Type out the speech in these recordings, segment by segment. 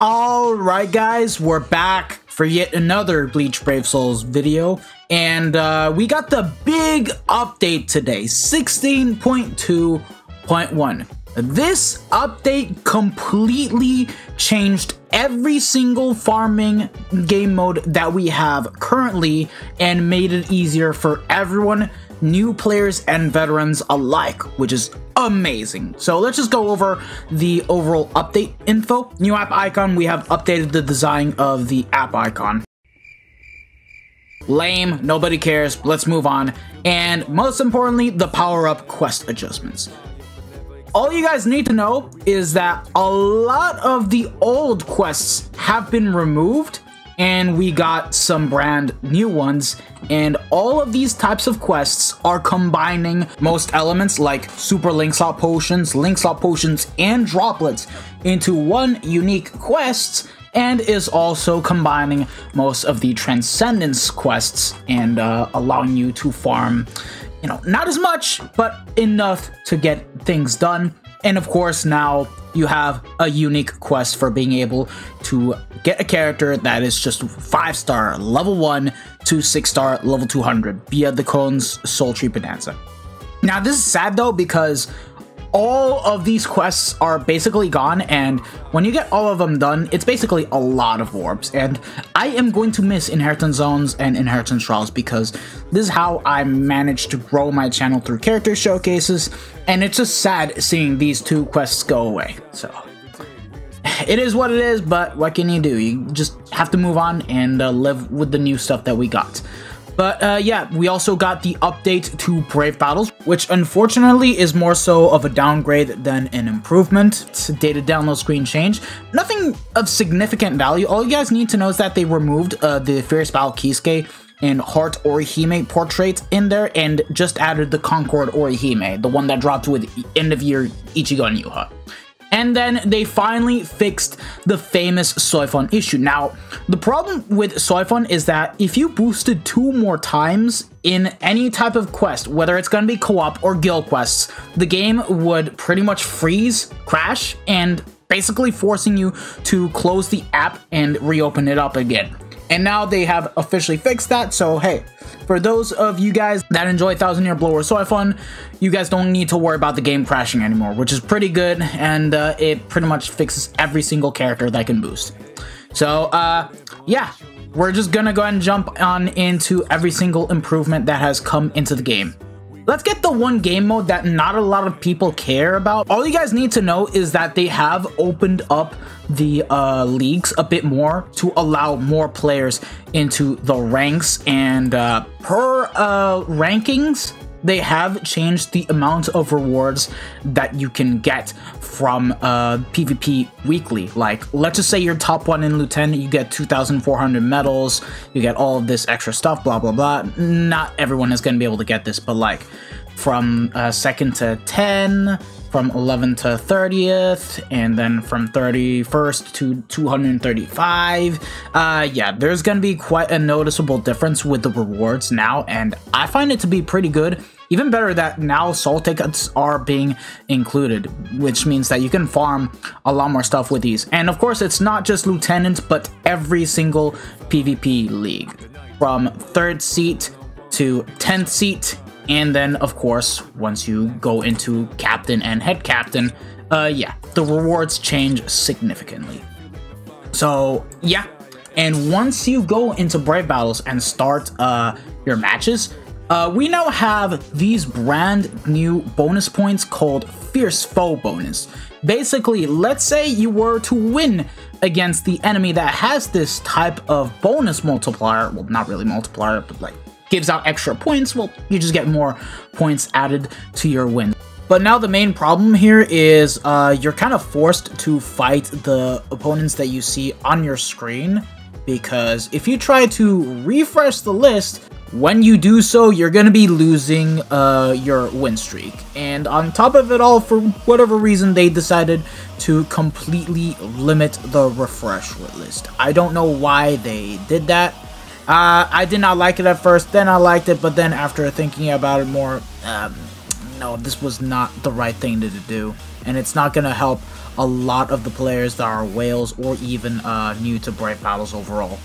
Alright guys, we're back for yet another Bleach Brave Souls video, and we got the big update today, 16.2.1. This update completely changed every single farming game mode that we have currently and made it easier for everyone, new players and veterans alike, which is amazing. So let's just go over the overall update info. New app icon, we have updated the design of the app icon. Lame, nobody cares, let's move on. And most importantly, the power-up quest adjustments. All you guys need to know is that a lot of the old quests have been removed and we got some brand new ones, and all of these types of quests are combining most elements like super link slot potions, and droplets into one unique quest, and is also combining most of the Transcendence quests and allowing you to farm, you know, not as much, but enough to get things done. And of course, now you have a unique quest for being able to get a character that is just 5-star level 1 to 6-star level 200 via the Cone's Sultry Bonanza. Now this is sad though, because all of these quests are basically gone, and when you get all of them done, it's basically a lot of orbs, and I am going to miss Inheritance Zones and Inheritance Trials because this is how I managed to grow my channel through character showcases, and it's just sad seeing these two quests go away. So it is what it is, but what can you do? You just have to move on and live with the new stuff that we got. But yeah, we also got the update to Brave Battles, which unfortunately is more so of a downgrade than an improvement. It's a data download screen change. Nothing of significant value. All you guys need to know is that they removed the Fierce Battle Kisuke and Heart Orihime portraits in there and just added the Concord Orihime, the one that dropped with end of year Ichigo and Yuha. And then they finally fixed the famous Soifon issue. Now, the problem with Soifon is that if you boosted 2 more times in any type of quest, whether it's going to be co-op or guild quests, the game would pretty much freeze, crash, and basically forcing you to close the app and reopen it up again. And now they have officially fixed that, so hey, for those of you guys that enjoy Thousand Year Blower Soifon, you guys don't need to worry about the game crashing anymore, which is pretty good, and it pretty much fixes every single character that can boost. So, yeah, we're just gonna go ahead and jump on into every single improvement that has come into the game. Let's get the one game mode that not a lot of people care about. All you guys need to know is that they have opened up the leagues a bit more to allow more players into the ranks, and per rankings, they have changed the amount of rewards that you can get from PvP weekly. Like, let's just say you're top 1 in Lieutenant, you get 2,400 medals, you get all of this extra stuff, blah, blah, blah. Not everyone is going to be able to get this, but like, from 2nd to 10, from 11 to 30th, and then from 31st to 235. Yeah, there's gonna be quite a noticeable difference with the rewards now, and I find it to be pretty good. Even better that now soul tickets are being included, which means that you can farm a lot more stuff with these. And of course, it's not just Lieutenant, but every single PvP league, from 3rd seat to 10th seat. And then, of course, once you go into Captain and Head Captain, yeah, the rewards change significantly. So, yeah. And once you go into Brave Battles and start your matches, we now have these brand new bonus points called Fierce Foe Bonus. Basically, let's say you were to win against the enemy that has this type of bonus multiplier. Well, not really multiplier, but like gives out extra points. Well, you just get more points added to your win. But now the main problem here is you're kind of forced to fight the opponents that you see on your screen, because if you try to refresh the list, when you do so, you're going to be losing your win streak. And on top of it all, for whatever reason, they decided to completely limit the refresh list. I don't know why they did that. I did not like it at first, then I liked it, but then after thinking about it more, no, this was not the right thing to do. and it's not gonna help a lot of the players that are whales or even new to Brave Battles overall.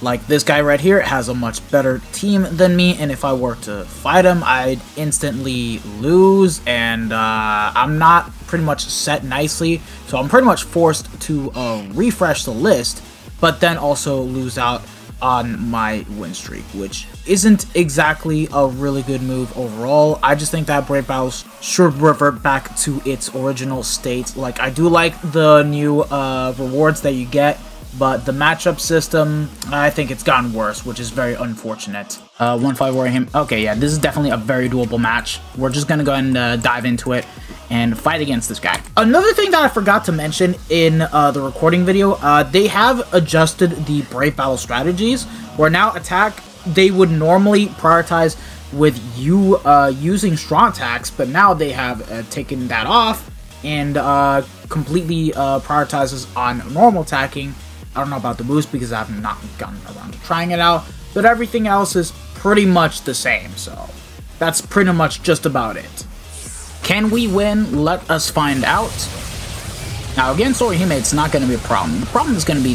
Like, this guy right here has a much better team than me, and if I were to fight him, I'd instantly lose, and I'm not pretty much set nicely, so I'm pretty much forced to refresh the list, but then also lose out on my win streak, which isn't exactly a really good move overall. I just think that Brave Battles should revert back to its original state. Like, I do like the new rewards that you get, but the matchup system, I think it's gotten worse, which is very unfortunate. 1-5 Warrior him. Okay, yeah, this is definitely a very doable match. We're just gonna go ahead and dive into it and fight against this guy. Another thing that I forgot to mention in the recording video, they have adjusted the Brave Battle strategies, where now attack, they would normally prioritize with you using strong attacks, but now they have taken that off and completely prioritizes on normal attacking. I don't know about the boost because I have not gotten around to trying it out, but everything else is pretty much the same, so that's pretty much just about it. Can we win? Let us find out. Now, against Orihime, it's not going to be a problem. The problem is going to be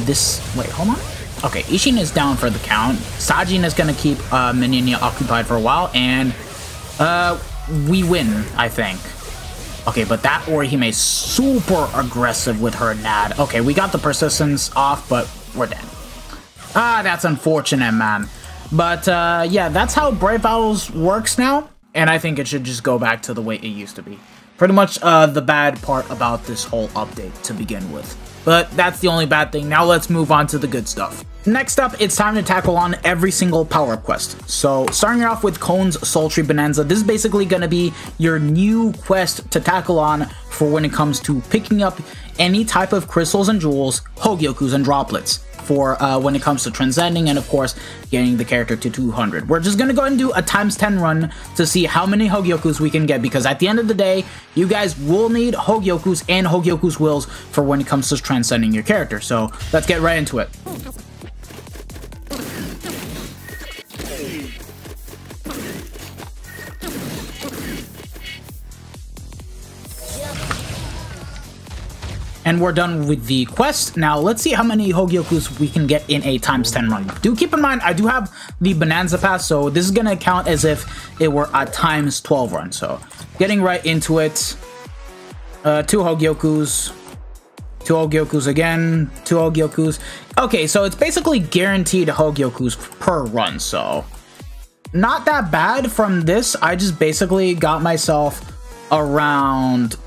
this... Wait, hold on. Okay, Ishin is down for the count. Sajin is going to keep Mininya occupied for a while, and we win, I think. Okay, but that Orihime is super aggressive with her NAD. Okay, we got the persistence off, but we're dead. Ah, that's unfortunate, man. But, yeah, that's how Brave Battles works now, and I think it should just go back to the way it used to be. Pretty much the bad part about this whole update to begin with. But that's the only bad thing. Now let's move on to the good stuff. Next up, it's time to tackle on every single power-up quest. So, starting off with Kone's Sultry Bonanza, this is basically going to be your new quest to tackle on for when it comes to picking up any type of crystals and jewels, Hogyokus, and droplets. For when it comes to transcending and, of course, getting the character to 200. We're just going to go ahead and do a ×10 run to see how many Hogyokus we can get, because at the end of the day, you guys will need Hogyokus and Hogyokus wills for when it comes to transcending your character. So let's get right into it. And we're done with the quest. Now, let's see how many Hogyokus we can get in a ×10 run. Do keep in mind, I do have the Bonanza pass, so this is going to count as if it were a ×12 run. So, getting right into it. 2 Hogyokus. 2 Hogyokus again. 2 Hogyokus. Okay, so it's basically guaranteed Hogyokus per run, so... Not that bad from this. I just basically got myself around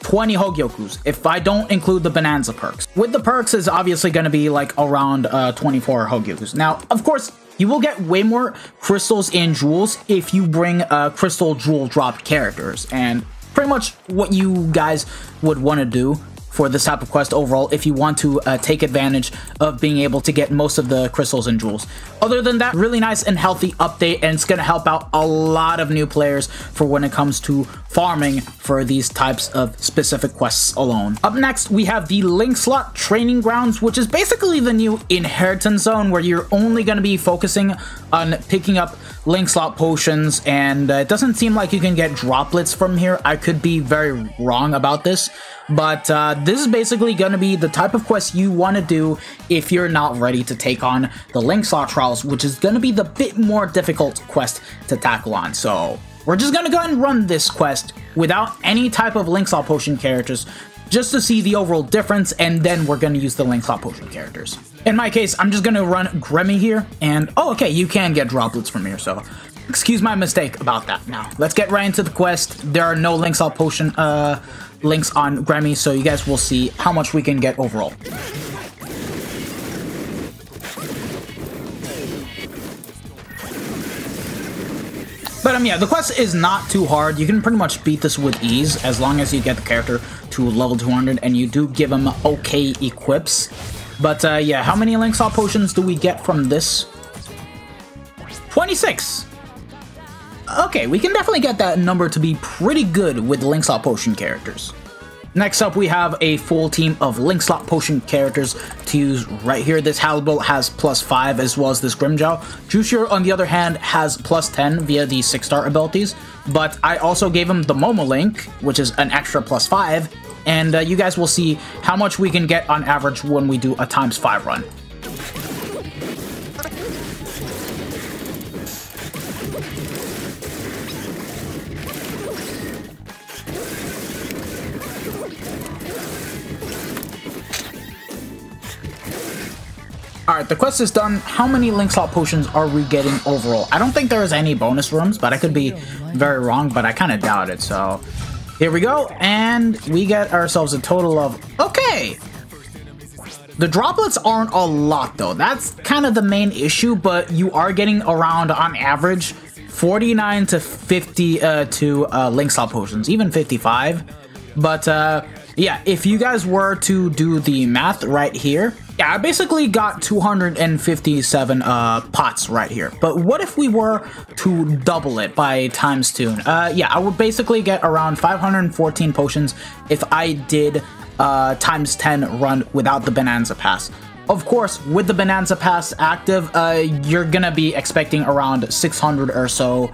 20 Hogyokus, if I don't include the Bonanza perks. With the perks, is obviously going to be like around 24 Hogyokus. Now, of course, you will get way more crystals and jewels if you bring crystal jewel drop characters, and pretty much what you guys would want to do for this type of quest overall if you want to take advantage of being able to get most of the crystals and jewels. Other than that, really nice and healthy update, and it's going to help out a lot of new players for when it comes to farming for these types of specific quests alone. Up next, we have the Link Slot Training Grounds, which is basically the new inheritance zone where you're only going to be focusing on picking up Link Slot potions, and it doesn't seem like you can get droplets from here. I could be very wrong about this, but this is basically going to be the type of quest you want to do if you're not ready to take on the Link Slot Trials, which is going to be the bit more difficult quest to tackle on. So we're just going to go ahead and run this quest without any type of Link Slot Potion characters, just to see the overall difference, and then we're going to use the Link Slot Potion characters. In my case, I'm just going to run Gremmy here, and oh, okay, you can get droplets from here, so excuse my mistake about that. Now, let's get right into the quest. There are no Link Slot Potion links on Gremmy, so you guys will see how much we can get overall. But yeah, the quest is not too hard. You can pretty much beat this with ease as long as you get the character to level 200 and you do give him okay equips. But yeah, how many Link Slot Potions do we get from this? 26! Okay, we can definitely get that number to be pretty good with Link Slot Potion characters. Next up, we have a full team of Link Slot Potion characters to use right here. This Halibut has +5 as well as this Grimmjow. Juicier, on the other hand, has +10 via the 6-star abilities, but I also gave him the Momo Link, which is an extra +5, and you guys will see how much we can get on average when we do a ×5 run. Alright, the quest is done. How many Link Slot Potions are we getting overall? I don't think there is any bonus rooms, but I could be very wrong, but I kind of doubt it. So, here we go, and we get ourselves a total of... Okay! The droplets aren't a lot, though. That's kind of the main issue, but you are getting around, on average, 49 to 52 Link Slot Potions, even 55. But, yeah, if you guys were to do the math right here... Yeah, I basically got 257 pots right here. But what if we were to double it by ×2? Yeah, I would basically get around 514 potions if I did ×10 run without the Bonanza Pass. Of course, with the Bonanza Pass active, you're gonna be expecting around 600 or so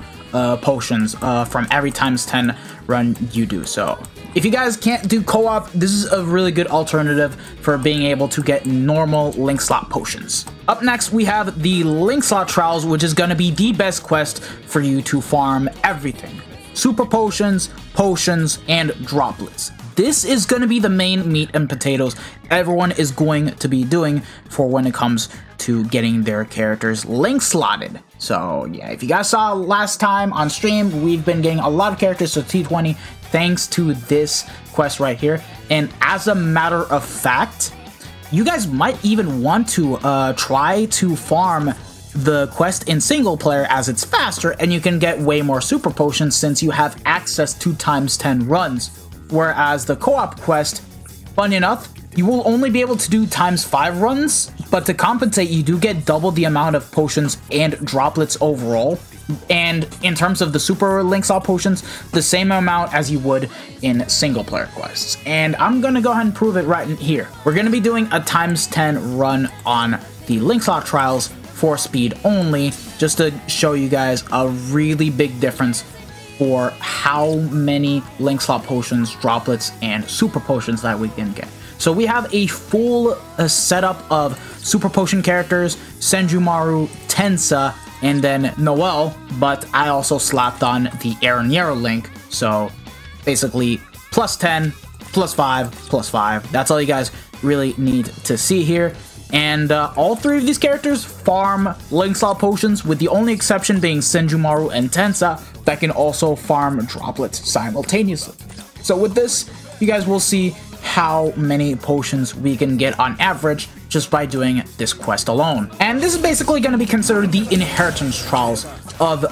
potions from every ×10 run you do. So if you guys can't do co-op, this is a really good alternative for being able to get normal Link Slot Potions. Up next, we have the Link Slot Trials, which is going to be the best quest for you to farm everything. Super Potions, Potions, and Droplets. This is going to be the main meat and potatoes everyone is going to be doing for when it comes to getting their characters Link Slotted. So yeah, if you guys saw last time on stream, we've been getting a lot of characters to T20 thanks to this quest right here. And as a matter of fact, you guys might even want to try to farm the quest in single player as it's faster and you can get way more super potions since you have access to ×10 runs. Whereas the co-op quest, funny enough, you will only be able to do ×5 runs, but to compensate, you do get double the amount of potions and droplets overall. And in terms of the super Link Slot Potions, the same amount as you would in single player quests. And I'm gonna go ahead and prove it right in here. We're gonna be doing a ×10 run on the Link Slot Trials for speed only, just to show you guys a really big difference for how many Link Slot Potions, droplets, and super potions that we can get. So we have a full setup of super potion characters, Senjumaru, Tensa, and then Noelle, but I also slapped on the Aaron Link, so basically +10, +5, +5. That's all you guys really need to see here. And all three of these characters farm Link Slot Potions, with the only exception being Senjumaru and Tensa that can also farm droplets simultaneously. So with this, you guys will see how many potions we can get on average just by doing this quest alone. And this is basically going to be considered the inheritance trials of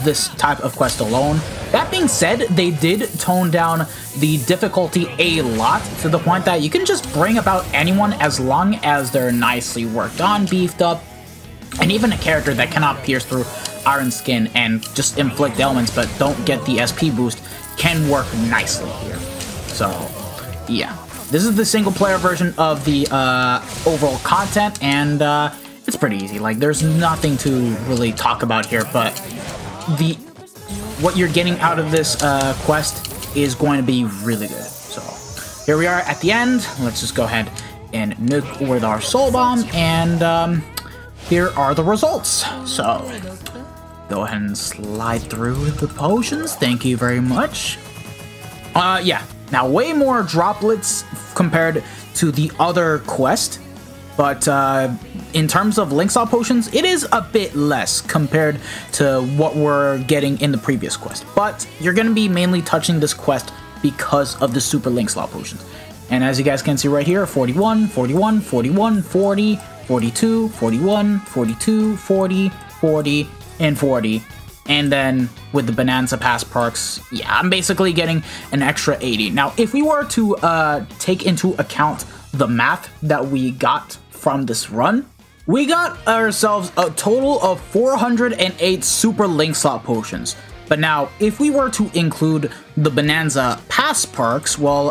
this type of quest alone. That being said, they did tone down the difficulty a lot to the point that you can just bring about anyone as long as they're nicely worked on, beefed up, and even a character that cannot pierce through iron skin and just inflict ailments but don't get the SP boost can work nicely here. So yeah, this is the single player version of the overall content, and it's pretty easy. Like, there's nothing to really talk about here, but what you're getting out of this quest is going to be really good. So here we are at the end. Let's just go ahead and nuke with our soul bomb, and here are the results. So go ahead and slide through the potions. Thank you very much. Yeah. Now, way more droplets compared to the other quest, but in terms of Link Slot Potions, it is a bit less compared to what we're getting in the previous quest. But you're going to be mainly touching this quest because of the Super Link Slot Potions. And as you guys can see right here, 41, 41, 41, 40, 42, 41, 42, 40, 40, and 40. And then with the Bonanza Pass perks, yeah, I'm basically getting an extra 80. Now, if we were to take into account the math that we got from this run, we got ourselves a total of 408 Super Link Slot Potions. But now, if we were to include the Bonanza pass perks, well,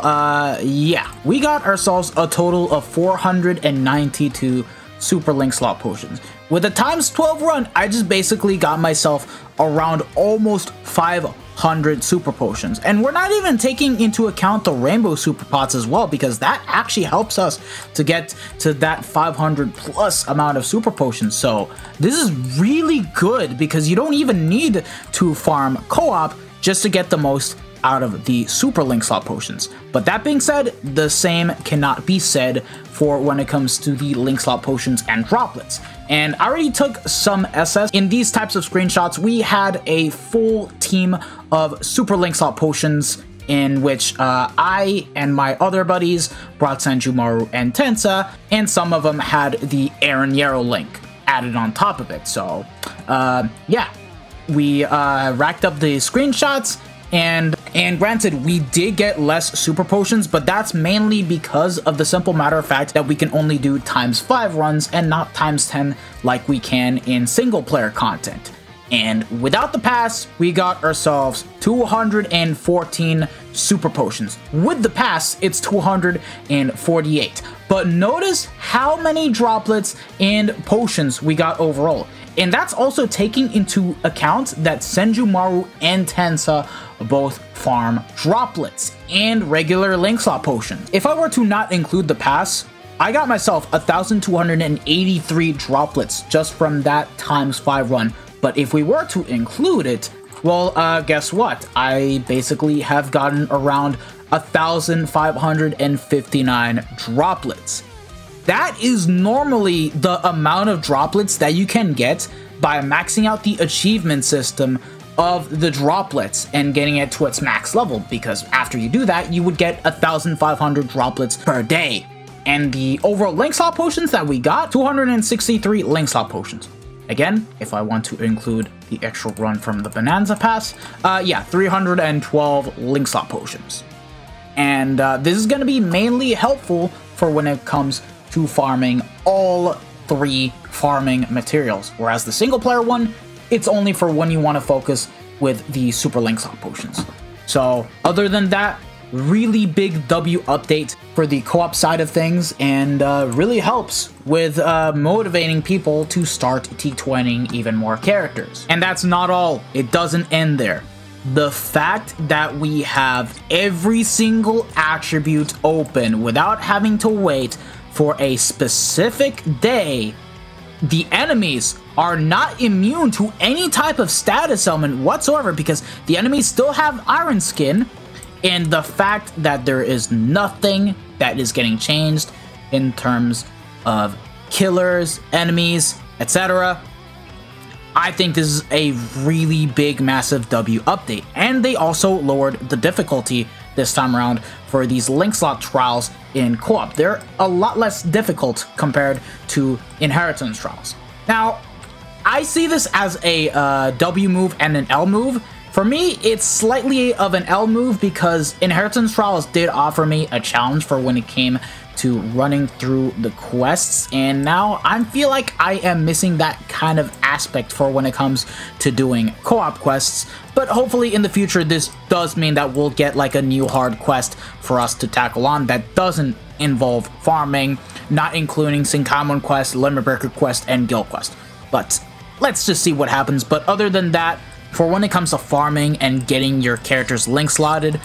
yeah, we got ourselves a total of 492 Super Link Slot Potions. With a times 12 run, I just basically got myself around almost 500 Super Potions. And we're not even taking into account the Rainbow Super Pots as well, because that actually helps us to get to that 500 plus amount of Super Potions. So this is really good because you don't even need to farm co-op just to get the most out of the Super Link Slot Potions. But that being said, the same cannot be said for when it comes to the Link Slot Potions and Droplets. And I already took some SS. In these types of screenshots, we had a full team of Super Link Slot Potions in which I and my other buddies brought Senjumaru and Tensa, and some of them had the Eren Yarrow link added on top of it. So yeah, we racked up the screenshots, and granted, we did get less Super Potions, but that's mainly because of the simple matter of fact that we can only do times 5 runs and not times 10 like we can in single player content. And without the pass, we got ourselves 214 Super Potions. With the pass, it's 248. But notice how many droplets and potions we got overall. And that's also taking into account that Senjumaru and Tensa both farm droplets and regular Link Slot Potions. If I were to not include the pass, I got myself 1,283 droplets just from that times 5 run. But if we were to include it, well, guess what? I basically have gotten around 1,559 droplets. That is normally the amount of droplets that you can get by maxing out the achievement system of the droplets and getting it to its max level, because after you do that, you would get 1,500 droplets per day. And the overall Link Slot Potions that we got, 263 Link Slot Potions. Again, if I want to include the extra run from the Bonanza Pass, yeah, 312 Link Slot Potions. And this is going to be mainly helpful for when it comes to farming all 3 farming materials, whereas the single player one, it's only for when you want to focus with the Super Link Slot Potions. So other than that, really big W update for the co-op side of things, and really helps with motivating people to start T20ing even more characters. And that's not all. It doesn't end there. The fact that we have every single attribute open without having to wait for a specific day, the enemies are not immune to any type of status element whatsoever, because the enemies still have iron skin, and the fact that there is nothing that is getting changed in terms of killers, enemies, etc. I think this is a really big, massive W update. And they also lowered the difficulty this time around for these Link Slot trials in co-op. They're a lot less difficult compared to Inheritance trials. Now, I see this as a W move and an L move. For me, it's slightly of an L move because Inheritance Trials did offer me a challenge for when it came to running through the quests, and now I feel like I am missing that kind of aspect for when it comes to doing co-op quests. But hopefully in the future, this does mean that we'll get like a new hard quest for us to tackle on that doesn't involve farming, not including Sinkamon quest, Limit Breaker quest, and Guild quest. But let's just see what happens. But other than that, for when it comes to farming and getting your characters link slotted,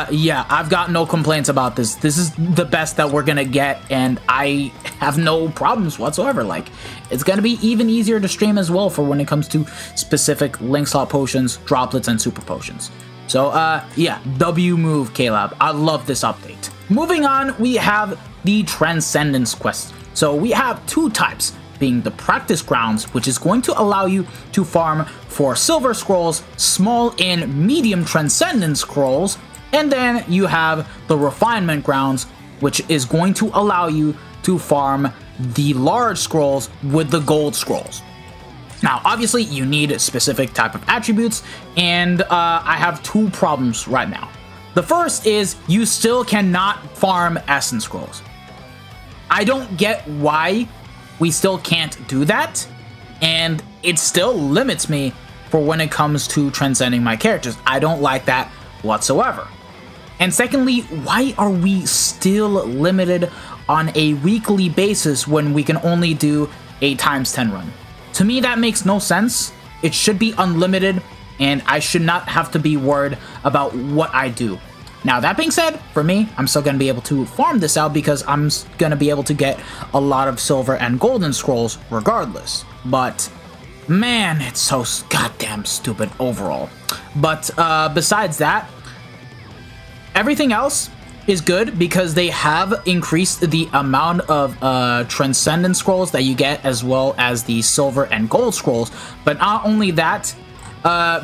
yeah, I've got no complaints about this. This is the best that we're gonna get, and I have no problems whatsoever. Like, it's gonna be even easier to stream as well for when it comes to specific link slot potions, droplets, and super potions. So, yeah, W move, Caleb. I love this update. Moving on, we have the Transcendence quest. So we have 2 types, being the Practice Grounds, which is going to allow you to farm for Silver Scrolls, Small and Medium Transcendence Scrolls, and then you have the Refinement Grounds, which is going to allow you to farm the Large Scrolls with the Gold Scrolls. Now, obviously, you need a specific type of attributes, and I have 2 problems right now. The first is you still cannot farm Essence Scrolls. I don't get why we still can't do that, and it still limits me for when it comes to transcending my characters. I don't like that whatsoever. And secondly, why are we still limited on a weekly basis when we can only do a ×10 run? To me, that makes no sense. It should be unlimited, and I should not have to be worried about what I do. Now, that being said, for me, I'm still going to be able to farm this out because I'm going to be able to get a lot of silver and golden scrolls regardless. But, man, it's so goddamn stupid overall. But besides that, everything else is good because they have increased the amount of Transcendence scrolls that you get, as well as the silver and gold scrolls. But not only that,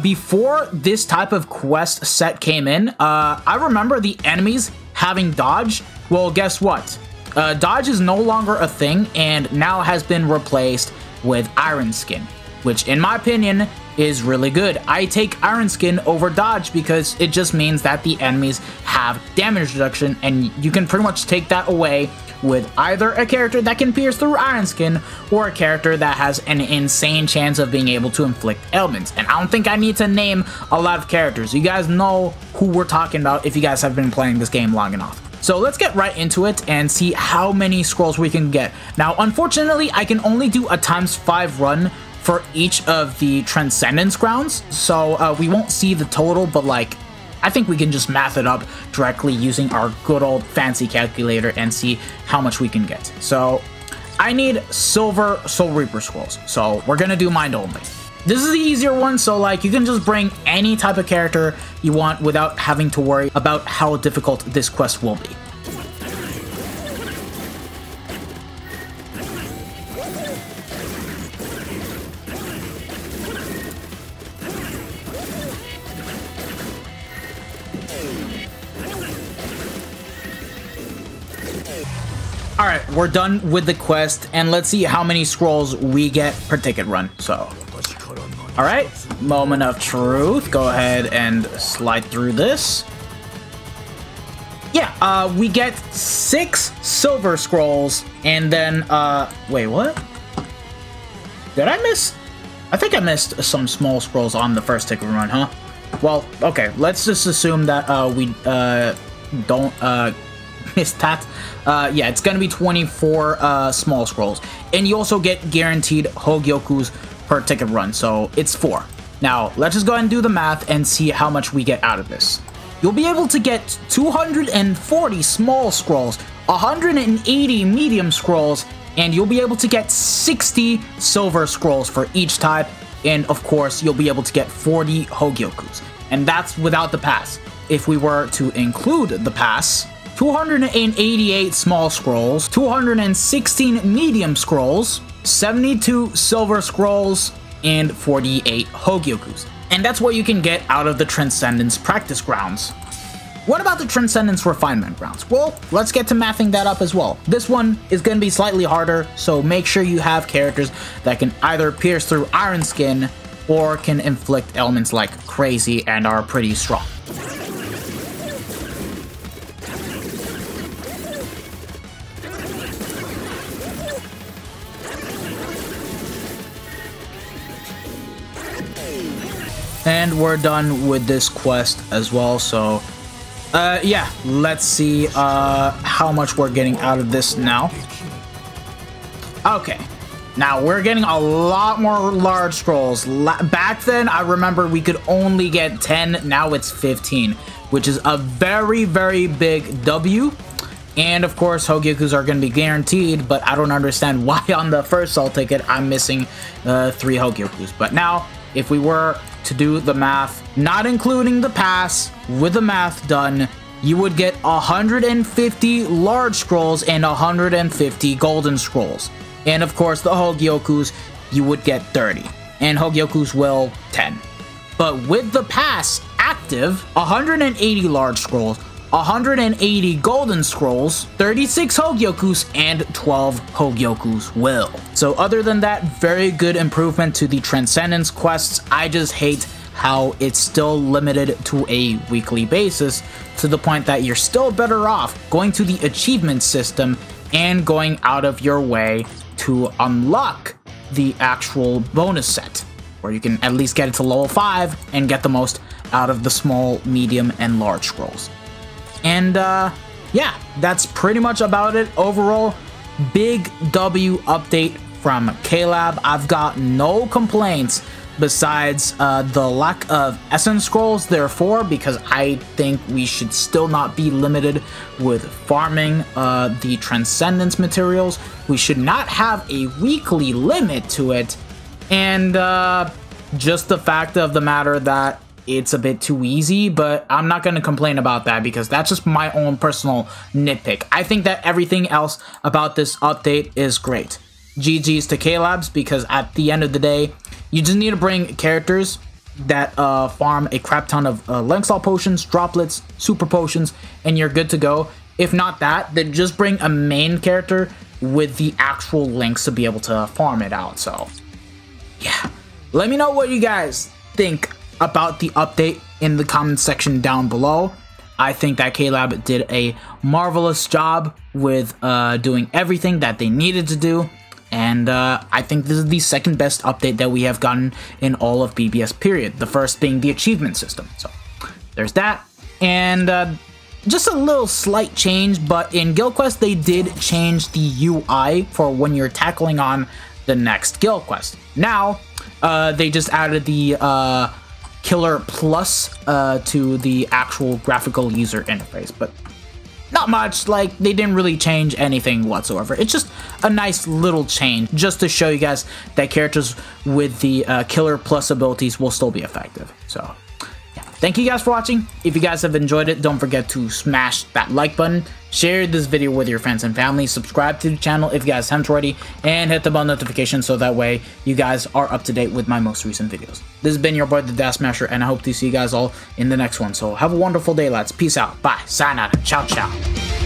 before this type of quest set came in, I remember the enemies having dodge. Well, guess what? Dodge is no longer a thing and now has been replaced with Iron Skin, which in my opinion is really good. I take Iron Skin over dodge because it just means that the enemies have damage reduction, and you can pretty much take that away with either a character that can pierce through Iron Skin or a character that has an insane chance of being able to inflict ailments. And I don't think I need to name a lot of characters. You guys know who we're talking about if you guys have been playing this game long enough. So let's get right into it and see how many scrolls we can get. Now, unfortunately, I can only do a ×5 run for each of the Transcendence grounds, so we won't see the total, but like, I think we can just math it up directly using our good old fancy calculator and see how much we can get. So I need silver Soul Reaper scrolls, so we're gonna do Mind Only. This is the easier one, so like, you can just bring any type of character you want without having to worry about how difficult this quest will be. Alright, we're done with the quest, and let's see how many scrolls we get per ticket run. So, alright, moment of truth. Go ahead and slide through this. Yeah, we get 6 silver scrolls, and then, wait, what? Did I miss? I think I missed some small scrolls on the first ticket run, huh? Well, okay, let's just assume that, we, don't, miss that. Yeah, it's gonna be 24 small scrolls, and you also get guaranteed Hogyokus per ticket run, so it's 4. Now let's just go ahead and do the math and see how much we get out of this. You'll be able to get 240 small scrolls, 180 medium scrolls, and you'll be able to get 60 silver scrolls for each type, and of course you'll be able to get 40 Hogyokus, and that's without the pass. If we were to include the pass, 288 small scrolls, 216 medium scrolls, 72 silver scrolls, and 48 Hogyokus. And that's what you can get out of the Transcendence practice grounds. What about the Transcendence refinement grounds? Well, let's get to mathing that up as well. This one is going to be slightly harder, so make sure you have characters that can either pierce through Iron Skin or can inflict ailments like crazy and are pretty strong. And we're done with this quest as well, so yeah, let's see how much we're getting out of this now. Okay, now we're getting a lot more large scrolls. Back then, I remember we could only get 10, now it's 15, which is a very, very big W. And of course, Hogyokus are going to be guaranteed, but I don't understand why on the first soul ticket I'm missing 3 Hogyokus. But now, if we were to do the math, not including the pass, with the math done, you would get 150 large scrolls and 150 golden scrolls. And of course, the Hogyokus, you would get 30. And Hogyokus will 10. But with the pass active, 180 large scrolls, 180 golden scrolls, 36 Hogyokus, and 12 Hogyokus will. So other than that, very good improvement to the Transcendence quests. I just hate how it's still limited to a weekly basis, to the point that you're still better off going to the achievement system and going out of your way to unlock the actual bonus set. where you can at least get it to level 5 and get the most out of the small, medium, and large scrolls. And yeah, that's pretty much about it. Overall, big W update from KLab. I've got no complaints besides the lack of essence scrolls, therefore, because I think we should still not be limited with farming the Transcendence materials. We should not have a weekly limit to it, and just the fact of the matter that it's a bit too easy, but I'm not going to complain about that because that's just my own personal nitpick. I think that everything else about this update is great. GG's to KLabs, because at the end of the day, you just need to bring characters that farm a crap ton of Lengthsalt potions, droplets, super potions, and you're good to go. If not that, then just bring a main character with the actual links to be able to farm it out. So yeah, let me know what you guys think about the update in the comment section down below. I think that KLab did a marvelous job with doing everything that they needed to do. And I think this is the second best update that we have gotten in all of BBS period. The first being the achievement system. So there's that. And just a little slight change, but in Guild Quest they did change the UI for when you're tackling on the next Guild Quest. Now they just added the Killer Plus to the actual graphical user interface, but not much. Like, they didn't really change anything whatsoever. It's just a nice little change just to show you guys that characters with the Killer Plus abilities will still be effective. So yeah, thank you guys for watching. If you guys have enjoyed it, don't forget to smash that like button, share this video with your friends and family, subscribe to the channel if you guys haven't already, and hit the bell notification so that way you guys are up to date with my most recent videos. This has been your boy, the Dash Smasher, and I hope to see you guys all in the next one. So have a wonderful day, lads. Peace out. Bye. Sayonara. Ciao, ciao.